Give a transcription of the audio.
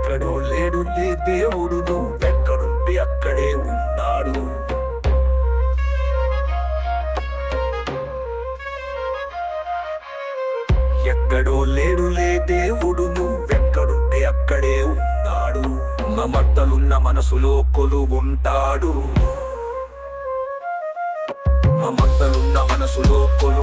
ఎక్కడో లేడు నీ దేవుడు, నువ్వెక్కడుంటే అక్కడే ఉన్నాడు. ఎక్కడో లేడులే దేవుడు, నువ్వెక్కడుంటే అక్కడే ఉన్నాడు. మమతలున్న మనసులో కొలువుంటాడు. మమతలున్న మనసులో కొలు